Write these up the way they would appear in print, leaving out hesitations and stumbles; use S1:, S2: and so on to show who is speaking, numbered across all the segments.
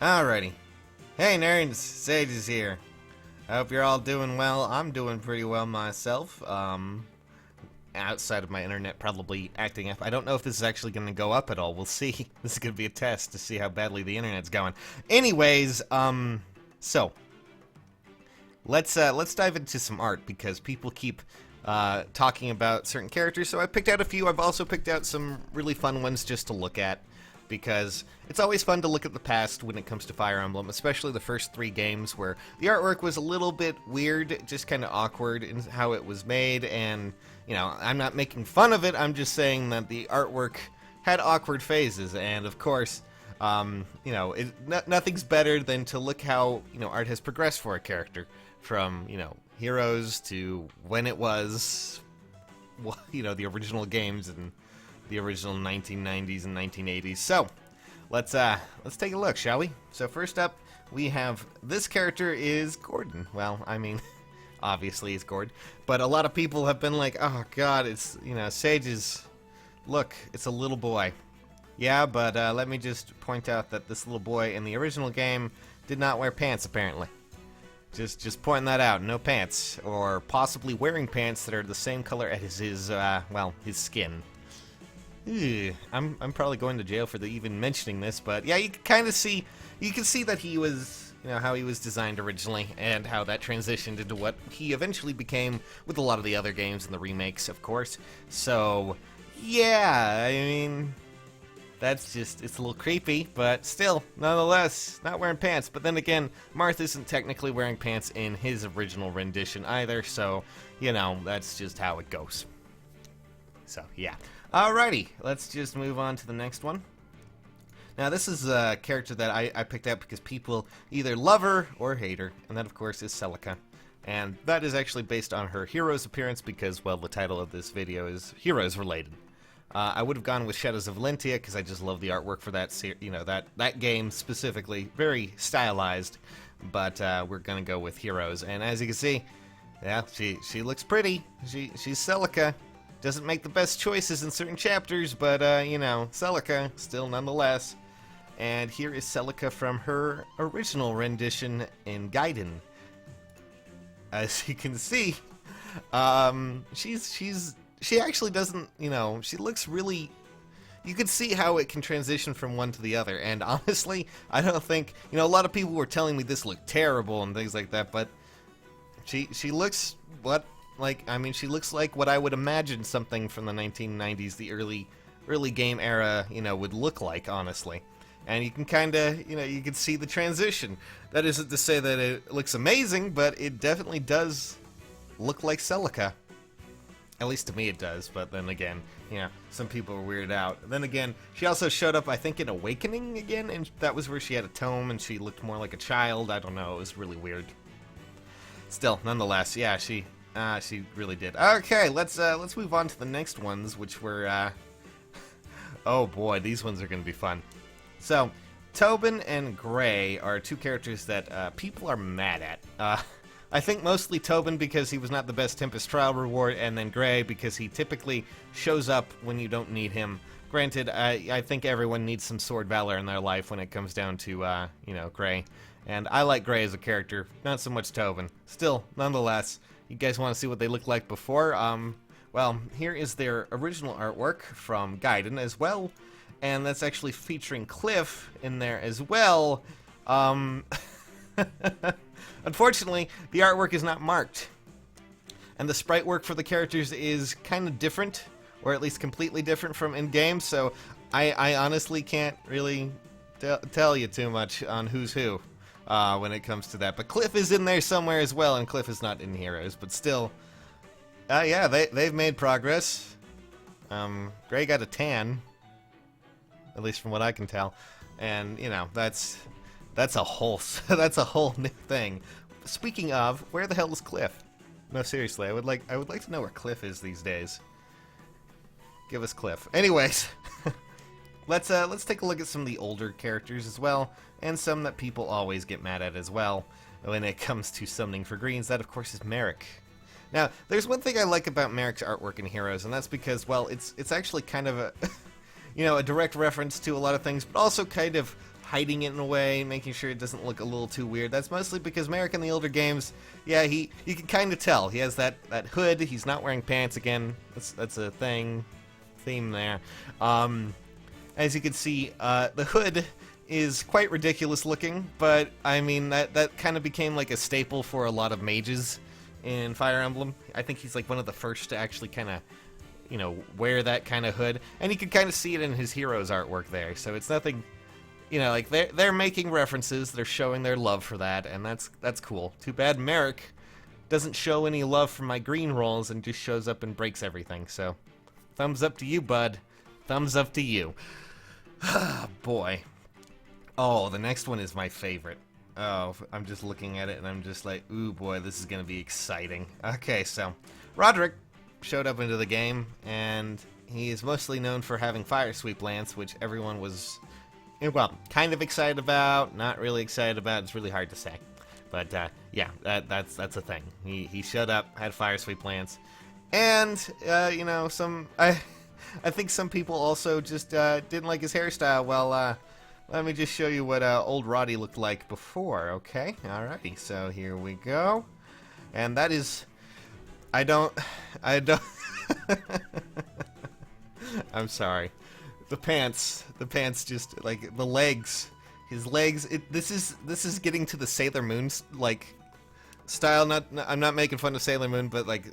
S1: Alrighty. Hey nerds, Sage is here. I hope you're all doing well. I'm doing pretty well myself. Outside of my internet probably acting up. I don't know if this is actually going to go up at all. We'll see. This is going to be a test to see how badly the internet's going. Anyways, so let's dive into some art because people keep talking about certain characters. So I picked out a few. I've also picked out some really fun ones just to look at, because it's always fun to look at the past when it comes to Fire Emblem, especially the first 3 games where the artwork was a little bit weird, just kind of awkward in how it was made, and, you know, I'm not making fun of it, I'm just saying that the artwork had awkward phases, and of course, you know, nothing's better than to look how, you know, art has progressed for a character, from, you know, Heroes to when it was, well, you know, the original games and the original 1990s and 1980s. So, let's take a look, shall we? So first up, we have this character is Gordon. Well, I mean, obviously he's Gord, but a lot of people have been like, "Oh God, it's, you know, Sage's. Look, it's a little boy." Yeah, but let me just point out that this little boy in the original game did not wear pants, apparently. Just pointing that out. No pants, or possibly wearing pants that are the same color as his well, his skin. I'm probably going to jail for even mentioning this, but yeah, you can kind of see, that he was, you know, how he was designed originally, and how that transitioned into what he eventually became with a lot of the other games and the remakes, of course. So, yeah, I mean, that's just, it's a little creepy, but still, nonetheless, not wearing pants. But then again, Marth isn't technically wearing pants in his original rendition either, so, you know, that's just how it goes. So, yeah. Alrighty, let's just move on to the next one. Now, this is a character that I picked out because people either love her or hate her, and that, of course, is Celica. And that is actually based on her Heroes appearance because, well, the title of this video is Heroes related. I would have gone with Shadows of Valentia because I just love the artwork for that, you know, that game specifically, very stylized. But we're gonna go with Heroes, and as you can see, yeah, she looks pretty. She's Celica. Doesn't make the best choices in certain chapters, but, you know, Celica, still nonetheless. And here is Celica from her original rendition in Gaiden. As you can see, she actually doesn't, you know, she looks really, you can see how it can transition from one to the other. And honestly, I don't think, you know, a lot of people were telling me this looked terrible and things like that, but she looks I mean, she looks like what I would imagine something from the 1990s, the early game era, you know, would look like, honestly. And you can kind of, you know, you can see the transition. That isn't to say that it looks amazing, but it definitely does look like Celica. At least to me it does, but then again, you know, some people are weirded out. Then again, she also showed up, I think, in Awakening again, and that was where she had a tome and she looked more like a child. I don't know, it was really weird. Still, nonetheless, yeah, she really did. Okay, let's move on to the next ones, which were, oh boy, these ones are going to be fun. So, Tobin and Gray are 2 characters that people are mad at. I think mostly Tobin because he was not the best Tempest Trial reward, and then Gray because he typically shows up when you don't need him. Granted, I think everyone needs some sword valor in their life when it comes down to, you know, Gray. And I like Gray as a character, not so much Tobin. Still, nonetheless, you guys want to see what they looked like before? Well, here is their original artwork from Gaiden as well, and that's actually featuring Cliff in there as well. Unfortunately, the artwork is not marked, and the sprite work for the characters is kind of different, or at least completely different from in-game, so I honestly can't really tell you too much on who's who. When it comes to that, but Cliff is in there somewhere as well, and Cliff is not in Heroes, but still, yeah, they've made progress. Gray got a tan, at least from what I can tell, and you know that's a whole new thing. Speaking of, where the hell is Cliff? No, seriously, I would like to know where Cliff is these days. Give us Cliff. Anyways. Let's take a look at some of the older characters as well, and some that people always get mad at as well when it comes to summoning for greens. That, of course, is Merrick. Now, there's one thing I like about Merrick's artwork in Heroes, and that's because, well, it's actually kind of a, you know, a direct reference to a lot of things, but also kind of hiding it in a way, making sure it doesn't look a little too weird. That's mostly because Merrick in the older games, yeah, you can kind of tell. He has that hood. He's not wearing pants again. That's a theme there. As you can see, the hood is quite ridiculous looking, but I mean that kind of became like a staple for a lot of mages in Fire Emblem. I think he's like one of the first to actually kind of, you know, wear that kind of hood, and you can kind of see it in his heroes artwork there. So it's nothing, you know, like they're making references, they're showing their love for that, and that's cool. Too bad Merrick doesn't show any love for my green rolls and just shows up and breaks everything. So thumbs up to you, bud. Thumbs up to you. Boy. Oh, the next one is my favorite. Oh, I'm just looking at it and I'm just like, ooh boy, this is gonna be exciting. Okay, so Roderick showed up into the game, and he is mostly known for having Fire Sweep Lance, which everyone was, well, kind of excited about, not really excited about. It's really hard to say, but yeah, that's a thing. He showed up, had Fire Sweep Lance, and you know, I think some people also just didn't like his hairstyle. Well, let me just show you what old Roddy looked like before, okay? Alrighty, so here we go. And that is... I don't... I'm sorry. The pants just, like, the legs. His legs, this is getting to the Sailor Moon, like, style. I'm not making fun of Sailor Moon, but, like,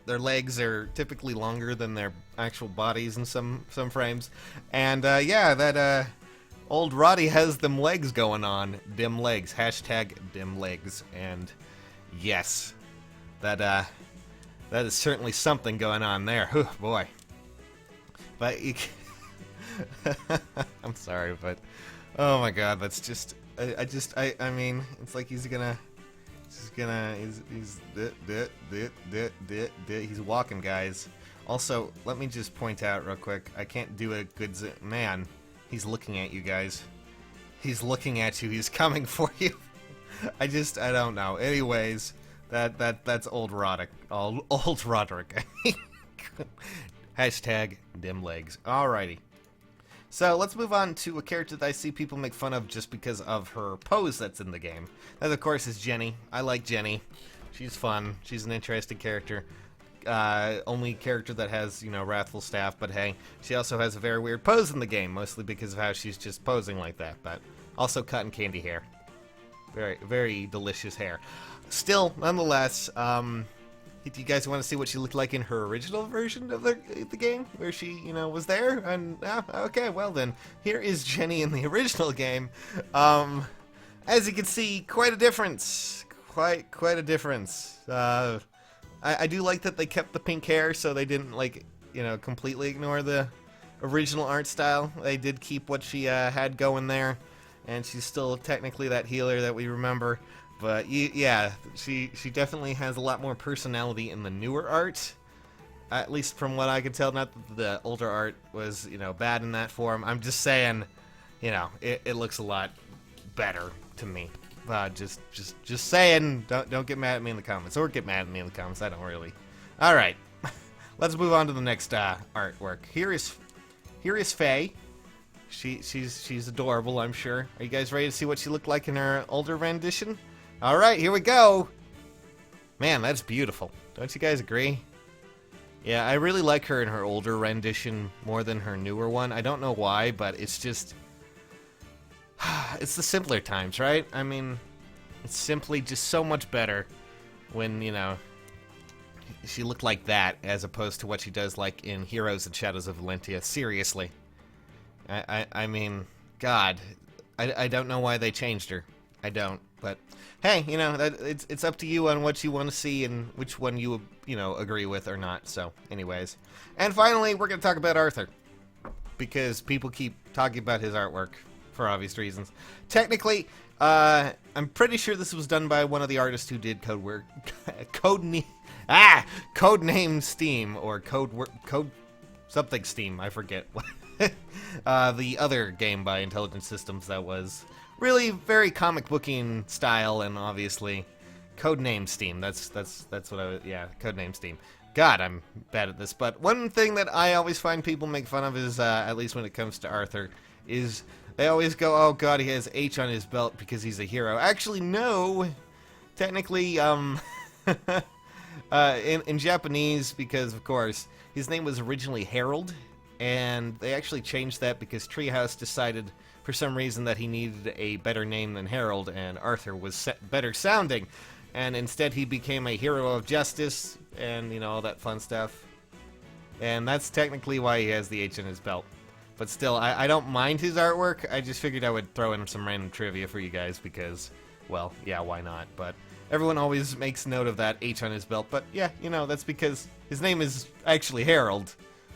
S1: their legs are typically longer than their actual bodies in some frames. And, yeah, that, old Roddy has them legs going on. Dim legs. Hashtag dim legs. And yes, that is certainly something going on there. Whew, boy. But you I'm sorry, but oh my god, that's just I mean, it's like he's walking, guys. Also, let me just point out real quick, I can't do a good man. He's looking at you guys. He's looking at you. He's coming for you. I don't know. Anyways, that's old Roderick. Old Roderick. Hashtag dim legs. Alrighty. So let's move on to a character that I see people make fun of just because of her pose that's in the game. That, of course, is Jenny. I like Jenny. She's fun. She's an interesting character. Only character that has, you know, Wrathful Staff, but hey, she also has a very weird pose in the game, mostly because of how she's just posing like that, but also cotton candy hair. Very, very delicious hair. Still, nonetheless, do you guys want to see what she looked like in her original version of the game, where she, you know, was there? And, okay, well then, here is Jenny in the original game. As you can see, quite a difference. Quite a difference. I do like that they kept the pink hair, so they didn't, like, you know, completely ignore the original art style. They did keep what she had going there, and she's still technically that healer that we remember. But yeah, she definitely has a lot more personality in the newer art, at least from what I could tell. Not that the older art was, you know, bad in that form. I'm just saying, you know, it looks a lot better to me. Just saying, don't get mad at me in the comments, or get mad at me in the comments. I don't really. All right, let's move on to the next artwork. Here is Faye. She's adorable, I'm sure. Are you guys ready to see what she looked like in her older rendition? All right, here we go. Man, that's beautiful. Don't you guys agree? Yeah, I really like her in her older rendition more than her newer one. I don't know why, but it's just... it's the simpler times, right? I mean, it's simply just so much better when, you know, she looked like that as opposed to what she does like in Heroes and Shadows of Valentia. Seriously. I mean, God, I don't know why they changed her. I don't. But hey, you know, it's up to you on what you want to see and which one you know, agree with or not. So, anyways, and finally, we're gonna talk about Arthur because people keep talking about his artwork for obvious reasons. Technically, I'm pretty sure this was done by one of the artists who did Codename Steam or Code something Steam. I forget. The other game by Intelligent Systems that was really very comic booking style, and obviously Codename Steam. That's what I was, yeah, Codename Steam. God, I'm bad at this, but one thing that I always find people make fun of is, at least when it comes to Arthur, is They always go, oh god, he has H on his belt because he's a hero. Actually, no. Technically, in Japanese, because, of course, his name was originally Harold, and they actually changed that because Treehouse decided, for some reason, that he needed a better name than Harold, and Arthur was better sounding. And instead he became a hero of justice, and, you know, all that fun stuff. And that's technically why he has the H in his belt. But still, I don't mind his artwork. I just figured I would throw in some random trivia for you guys because, well, yeah, why not? But everyone always makes note of that H on his belt. But yeah, you know, that's because his name is actually Harold.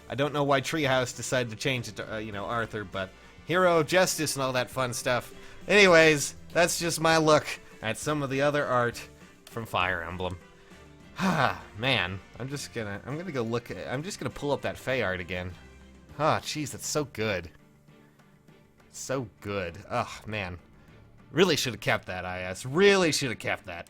S1: I don't know why Treehouse decided to change it to, you know, Arthur, but hero of justice and all that fun stuff. Anyways, that's just my look at some of the other art from Fire Emblem. Ah, man, I'm just gonna pull up that Faye art again. Ah, jeez, that's so good. So good. Oh, man. Really should have kept that, IS. Really should have kept that.